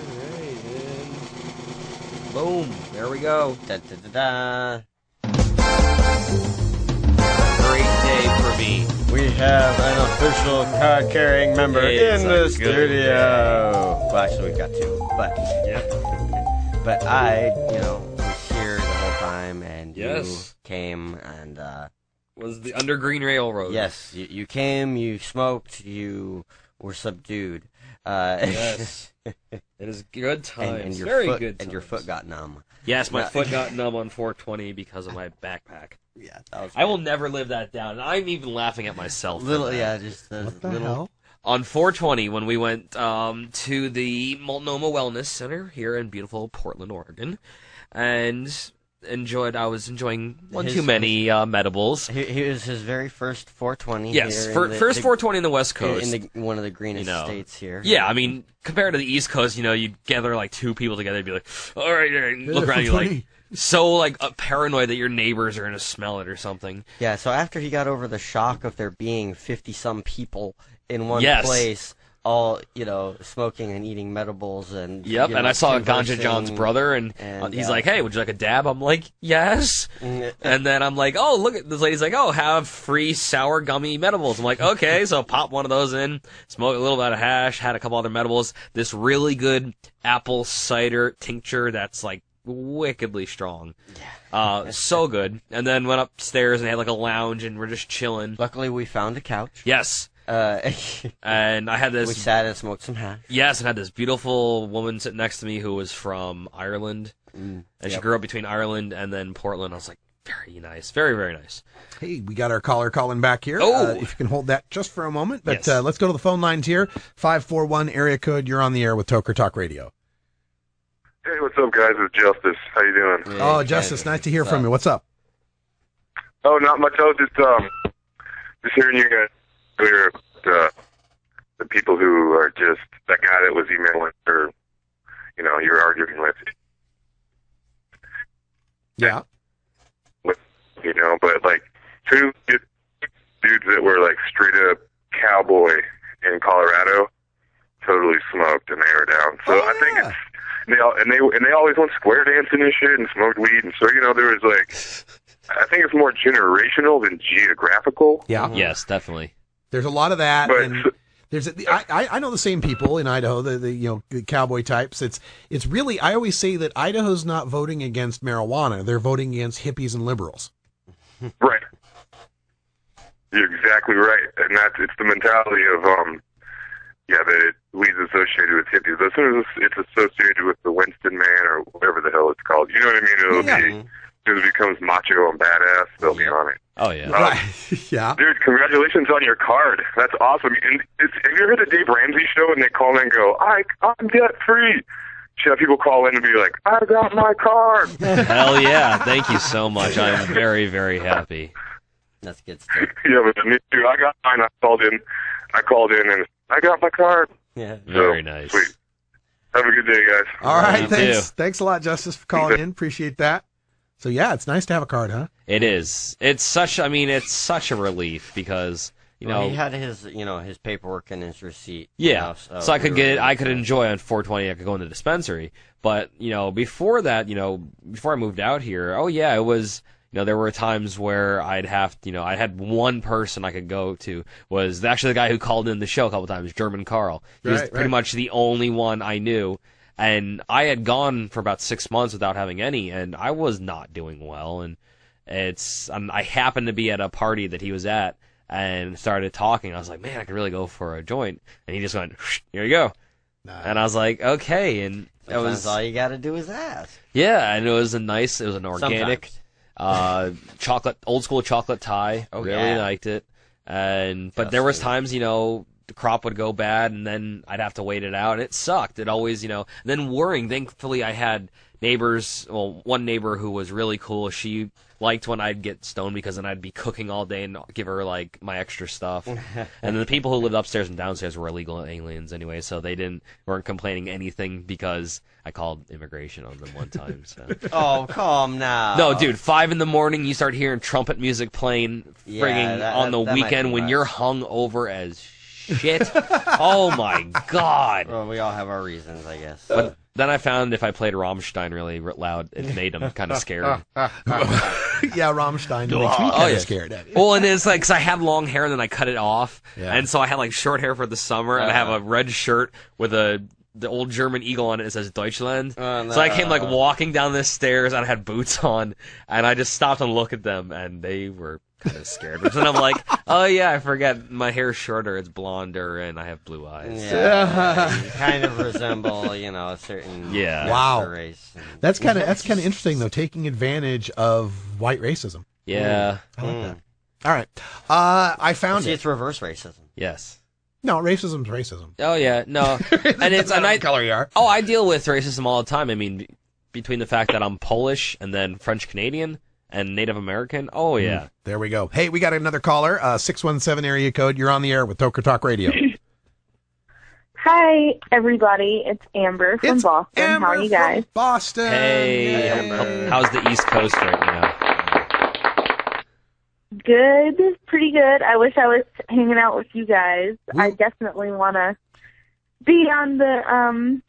Alright, and boom, there we go. Da, da, da, da. Great day for me. We have an official card-carrying member It's in a the good studio. Well, actually, we've got two, but Yep. but I, was here the whole time, and Yes. you came, and Was the Under Green Railroad. yes, you came, you smoked, you were subdued. Yes. It is good times. and your Very foot, good and your times. foot got numb. Yes, my Yeah. foot got numb on 420 because of my backpack. Yeah, that was I will never live that down. I'm even laughing at myself. for little, that. yeah, just a What the little. hell? On 420, when we went to the Multnomah Wellness Center here in beautiful Portland, Oregon, and I was enjoying one too many medibles. He was his very first 420. Yes, here in first 420 in the West Coast. in one of the greenest states here. Yeah, I mean, compared to the East Coast, you'd gather like two people together, you'd be like, all right, look around, you're like, so paranoid that your neighbors are gonna smell it or something. Yeah, so after he got over the shock of there being 50-some people in one Yes. place, all, smoking and eating medibles and... Yep, and I saw Ganja conversing, John's brother, and he's like, hey, would you like a dab? I'm like, yes. And then I'm like, oh, look at this lady's like, oh, have free sour gummy medibles. I'm like, okay, so pop one of those in, smoke a little bit of hash, had a couple other medibles, this really good apple cider tincture that's like wickedly strong. So good. And then went upstairs and had like a lounge and we're just chilling. Luckily, we found a couch. Yes. And I had this. We sat and smoked some hash. Yes, and had this beautiful woman sitting next to me who was from Ireland, and she grew up between Ireland and then Portland. I was like, very nice, very very nice. Hey, we got our caller calling back here. Oh. If you can hold that just for a moment, but Yes. let's go to the phone lines here. 541 area code. You're on the air with Toker Talk Radio. Hey, what's up, guys? It's Justice. How you doing? Oh, Justice, nice to hear from you. What's up? Oh, not much. I was just hearing you guys earlier about the people who are just that guy that was emailing or you're arguing with. Yeah. But like two dudes that were like straight up cowboy in Colorado totally smoked and they were down. So I think it's they always went square dancing and shit and smoked weed, and so there was like I think it's more generational than geographical. Yeah. Yes, definitely. There's a lot of that, But and I know the same people in Idaho, the cowboy types. It's really, I always say that Idaho's not voting against marijuana; they're voting against hippies and liberals. Right. You're exactly right, and it's the mentality of that weed's associated with hippies. As soon as it's associated with the Winston man or whatever the hell it's called, you know what I mean? It'll be, as soon as it becomes macho and badass, they'll be on it. Oh yeah. Yeah. Dude, congratulations on your card. That's awesome. And have you ever heard the Dave Ramsey show and they call in and go, I'm debt free? Should have people call in and be like, I got my card. Hell yeah. Thank you so much. I'm very, very happy. That's good stuff. Yeah, but me too. I got mine. I called in and I got my card. Yeah. Very nice. Sweet. Have a good day, guys. All right. Thanks. Thanks a lot, Justice, for calling in. Appreciate that. So yeah, it's nice to have a card, huh? It is. It's such a relief because, he had his paperwork and his receipt. Yeah. So I could enjoy on 420, I could go in the dispensary. But, before that, before I moved out here, it was, there were times where I had one person I could go to, was actually the guy who called in the show a couple times, German Carl. He was pretty much the only one I knew. And I had gone for about 6 months without having any, and I was not doing well. And I happened to be at a party that he was at and started talking. I was like, man, I could really go for a joint. And he just went, here you go. Nice. And I was like, okay. And Sometimes all you got to do is ask. Yeah, and it was an organic chocolate, old school chocolate tie. Really liked it. But there was times, the crop would go bad, and then I'd have to wait it out, and it sucked. It always, then worrying. Thankfully, I had neighbors. Well, one neighbor who was really cool. She liked when I'd get stoned because then I'd be cooking all day and give her like my extra stuff. And then the people who lived upstairs and downstairs were illegal aliens anyway, so they weren't complaining anything because I called immigration on them one time. So. Oh, calm now. No, dude, 5 a.m, you start hearing trumpet music playing on the weekend when you're hung over as shit. Oh my God. Well, we all have our reasons, I guess. But then I found if I played Rammstein really loud, it made them kind of scared. Yeah, Rammstein makes me kind of scared. Well, and it's like, because I had long hair and then I cut it off. Yeah. And so I had like short hair for the summer, and I have a red shirt with the old German eagle on it. It says Deutschland. No. So I came like walking down the stairs, and I had boots on, and I just stopped and looked at them, and they were kind of scared. But then I'm like, oh yeah, I forget, my hair's shorter, it's blonder, and I have blue eyes. Yeah, you kind of resemble, a certain race. That's kind of interesting though, taking advantage of white racism. Yeah, I like that. All right, I found it's reverse racism. Yes. No, racism's racism. Oh yeah, no, and it's what color you are. Oh, I deal with racism all the time. I mean, between the fact that I'm Polish and then French Canadian and Native American. Oh yeah, there we go. Hey, we got another caller. 617 area code. You're on the air with Toker Talk Radio. Hi, everybody. It's Amber from Boston. How are you guys? Boston. Hey, Amber. How's the East Coast right now? Good, pretty good. I wish I was hanging out with you guys. I definitely want to be on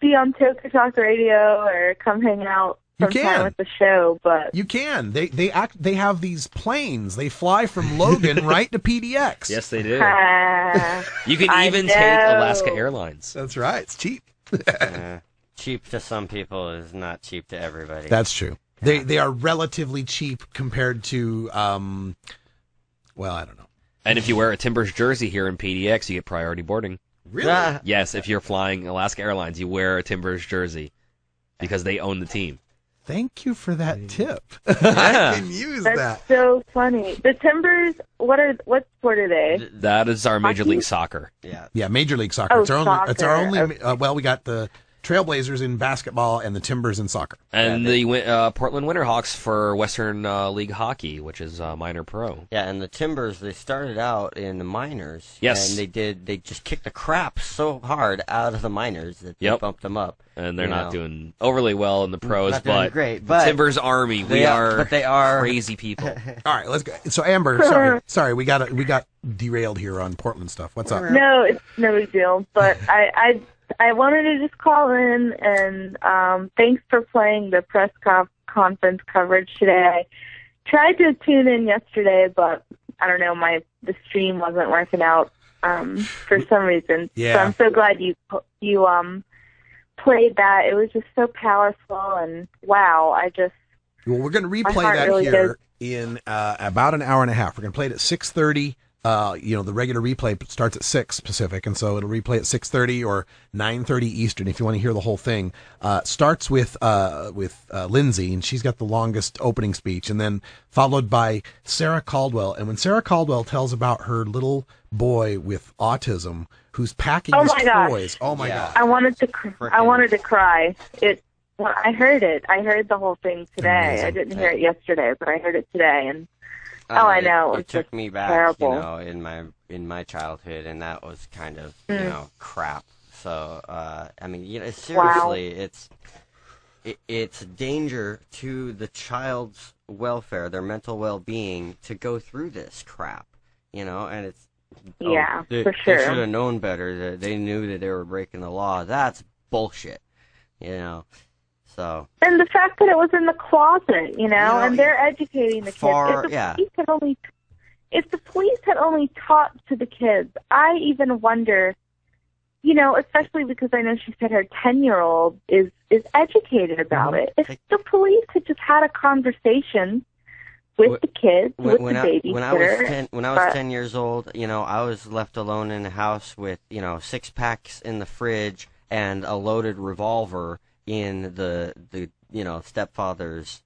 Toker Talk Radio or come hang out sometime with the show. But you can. They have these planes. They fly from Logan right to PDX. Yes, they do. You can even take Alaska Airlines. That's right. It's cheap. Cheap to some people is not cheap to everybody. That's true. They are relatively cheap compared to. Well, I don't know. And if you wear a Timbers jersey here in PDX, you get priority boarding. Really? Yes, if you're flying Alaska Airlines, you wear a Timbers jersy because they own the team. Thank you for that tip. I can use that. That's so funny. The Timbers, what sport are they? That is our Major League Soccer. Yeah, Major League Soccer. Oh, it's our only. Well, we got the Trailblazers in basketball and the Timbers in soccer. And the Portland Winterhawks for Western League Hockey, which is minor pro. Yeah, and the Timbers, they started out in the minors. Yes. And they just kicked the crap so hard out of the minors that they bumped them up. And they're not doing overly well in the pros, not but, doing great, but Timbers Army, they are crazy people. All right, let's go. So Amber, sorry, we got derailed here on Portland stuff. What's up? No, it's no big deal, but I wanted to just call in and thanks for playing the press conference coverage today. I tried to tune in yesterday, but I don't know, the stream wasn't working out for some reason. Yeah. So I'm so glad you played that. It was just so powerful, and wow, Well, we're going to replay that really here in about an hour and a half. We're going to play it at 6:30. The regular replay starts at 6 Pacific, and so it'll replay at 6:30 or 9:30 Eastern if you want to hear the whole thing. Starts with Lindsey, and she's got the longest opening speech, and then followed by Sarah Caldwell. And when Sarah Caldwell tells about her little boy with autism who's packing his toys, oh my God! I wanted to cry. I heard it. I heard the whole thing today. Amazing. I didn't hear it yesterday, but I heard it today, and I know it took me back, terrible. in my childhood, and that was kind of crap. So seriously, it's a danger to the child's welfare, their mental well-being, to go through this crap, and it's for sure. They should have known better. That they knew that they were breaking the law. That's bullshit, So. And the fact that it was in the closet, and they're educating the kids. If the police had only taught to the kids, I even wonder, especially because I know she said her 10-year-old is educated about it. If the police had just had a conversation with the kids, with the babysitter. When I was 10 years old, I was left alone in the house with, 6 packs in the fridge and a loaded revolver in the stepfather's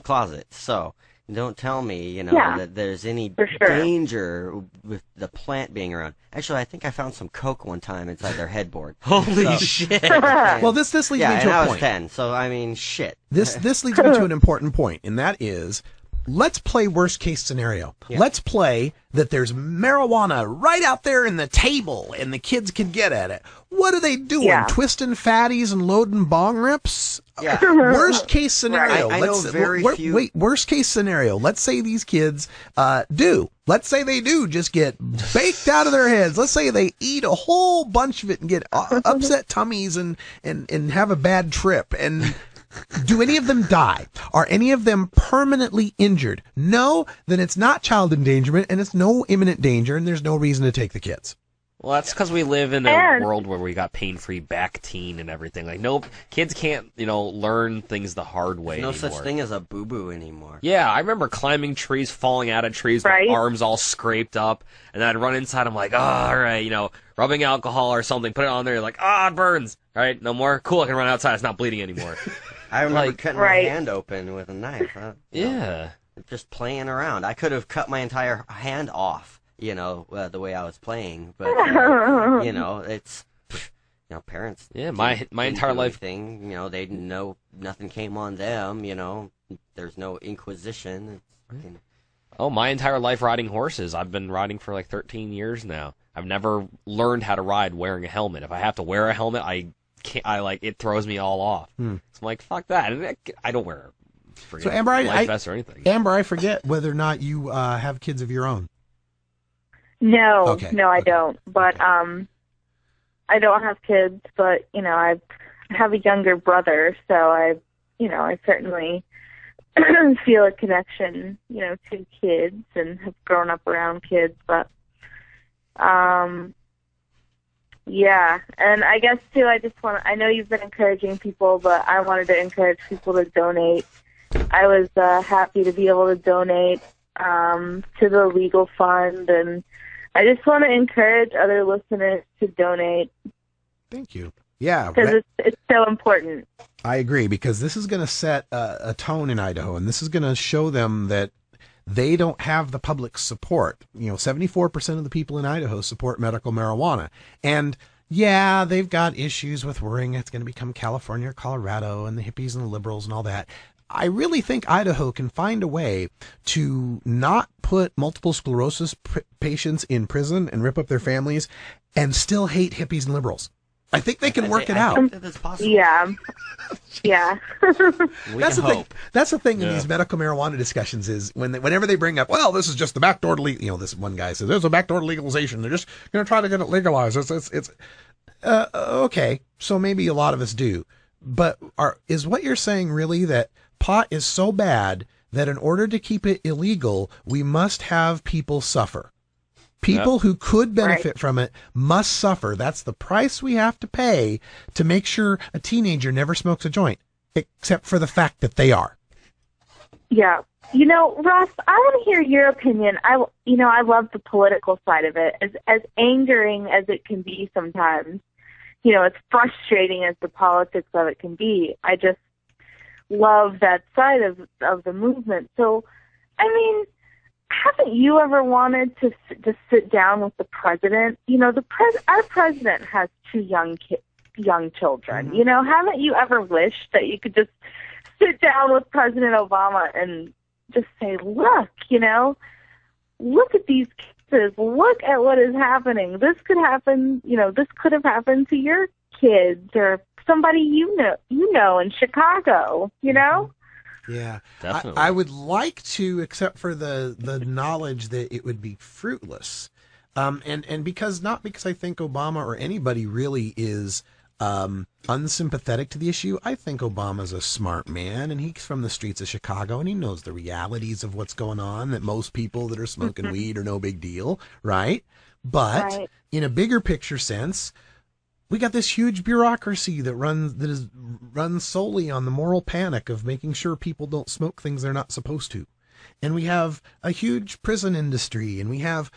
closet. So don't tell me that there's any danger with the plant being around. Actually, I think I found some coke one time inside their headboard. Holy shit! Well, this leads me to a point. I was 10, so I mean, shit. This leads me to an important point, and that is, let's play worst case scenario. Yeah. Let's play that there's marijuana right out there in the table and the kids can get at it. What are they doing? Yeah. Twisting fatties and loading bong rips? Yeah. Worst case scenario. I know very few. Wait, worst case scenario. Let's say these kids do. Let's say they do just get baked out of their heads. Let's say they eat a whole bunch of it and get upset tummies and have a bad trip. And do any of them die? Are any of them permanently injured? No, then it's not child endangerment and it's no imminent danger and there's no reason to take the kids. Well, that's because we live in a world where we got pain-free Bactine and everything. Like, no, kids can't, learn things the hard way anymore. There's no such thing as a boo-boo anymore. Yeah, I remember climbing trees, falling out of trees, with arms all scraped up, and then I'd run inside, I'm like, all right, rubbing alcohol or something, put it on there, like, it burns. All right, no more? Cool, I can run outside, it's not bleeding anymore. I remember cutting my hand open with a knife. Yeah. Just playing around. I could have cut my entire hand off, the way I was playing. But, it's, parents. Yeah, my entire life. Thing, they didn't know, nothing came on them, there's no inquisition. My entire life riding horses. I've been riding for like 13 years now. I've never learned how to ride wearing a helmet. If I have to wear a helmet, it throws me all off. So I'm like, fuck that. I don't wear a so Amber, life vest or anything. Amber, I forget whether or not you have kids of your own. No, I don't. But I don't have kids, but I have a younger brother, so I certainly feel a connection, to kids and have grown up around kids, but yeah, and I guess too, I know you've been encouraging people, but I wanted to encourage people to donate. I was happy to be able to donate to the legal fund, and I just want to encourage other listeners to donate. Thank you. Yeah. Because it's so important. I agree, because this is going to set a tone in Idaho, and this is going to show them that they don't have the public support. 74% of the people in Idaho support medical marijuana. And yeah, they've got issues with worrying it's going to become California or Colorado and the hippies and the liberals and all that. I really think Idaho can find a way to not put multiple sclerosis patients in prison and rip up their families and still hate hippies and liberals. I think they can work it out. I think that's possible. Yeah. That's the thing. That's the thing in these medical marijuana discussions is whenever they bring up, well, this is just the back door to this one guy says there's a back door to legalization. They're just going to try to get it legalized. It's okay. So maybe a lot of us do, but is what you're saying really that pot is so bad that in order to keep it illegal, we must have people suffer? People who could benefit from it must suffer. That's the price we have to pay to make sure a teenager never smokes a joint, except for the fact that they are. Yeah. You know, Russ, I want to hear your opinion. I love the political side of it. As angering as it can be sometimes, as frustrating as the politics of it can be, I just love that side of the movement. So, I mean, haven't you ever wanted to just sit down with the president? Our president has 2 young children. Mm-hmm. Haven't you ever wished that you could just sit down with President Obama and just say, look at these cases. Look at what is happening. This could happen. This could have happened to your kids or somebody you know in Chicago. Yeah, definitely. I would like to, except for the knowledge that it would be fruitless, and because I think Obama or anybody really is unsympathetic to the issue. I think Obama's a smart man, and he's from the streets of Chicago, and he knows the realities of what's going on, that most people that are smoking weed are no big deal, right? But in a bigger picture sense, we got this huge bureaucracy that runs solely on the moral panic of making sure people don't smoke things they're not supposed to. And we have a huge prison industry, and we have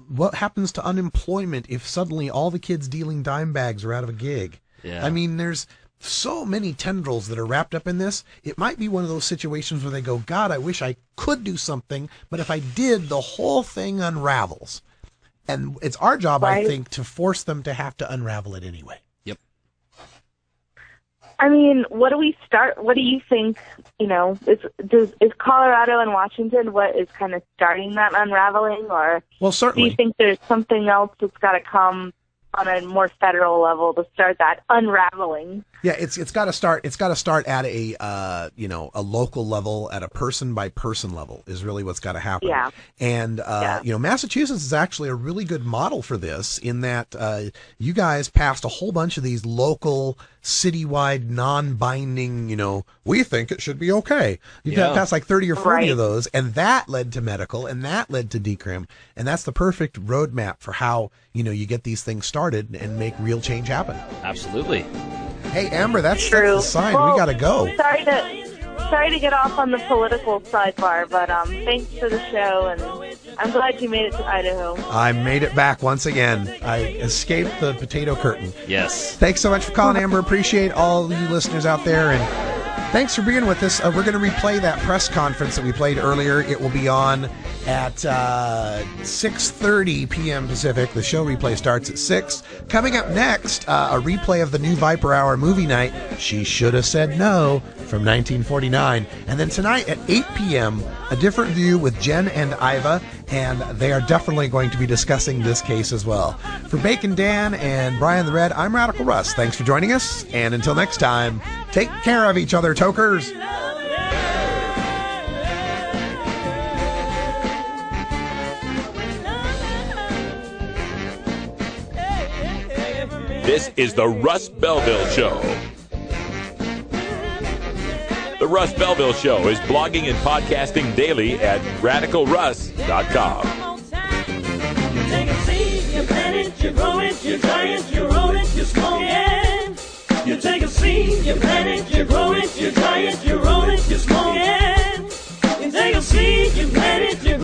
what happens to unemployment if suddenly all the kids dealing dime bags are out of a gig. Yeah. I mean, there's so many tendrils that are wrapped up in this. It might be one of those situations where they go, God, I wish I could do something, but if I did, the whole thing unravels. And it's our job, I think, to force them to have to unravel it anyway. Yep. I mean, what do you think, is Colorado and Washington what is kind of starting that unraveling? Or certainly. Do you think there's something else that's got to come on a more federal level to start that unraveling? Yeah, it's got to start. It's got to start at a a local level, at a person by person level is really what's got to happen. Yeah. And Massachusetts is actually a really good model for this in that you guys passed a whole bunch of these local, citywide, non-binding. We think it should be okay. You passed like 30 or 40 of those, and that led to medical, and that led to decrim, and that's the perfect roadmap for how you get these things started and make real change happen. Absolutely. Hey, Amber, that's the sign. We got to go. Sorry to get off on the political sidebar, but thanks for the show, and I'm glad you made it to Idaho. I made it back once again. I escaped the potato curtain. Yes. Thanks so much for calling, Amber. Appreciate all you listeners out there, and thanks for being with us. We're going to replay that press conference that we played earlier. It will be on at 6:30 p.m. Pacific. The show replay starts at 6. Coming up next, a replay of the new Viper Hour movie night, She Should Have Said No, from 1949. And then tonight at 8 p.m., a different view with Jen and Iva, and they are definitely going to be discussing this case as well. For Bacon Dan and Brian the Red, I'm Radical Russ. Thanks for joining us, and until next time, take care of each other, Tokers. This is the Russ Belville Show. The Russ Belville Show is blogging and podcasting daily at radicalruss.com. You take a seed, you plant it, you grow it, you dry it, you roll it, you smoke it. You take a seed, you plant it, you grow it, you dry it, you roll it, you smoke it. You take a seed, you plant it, you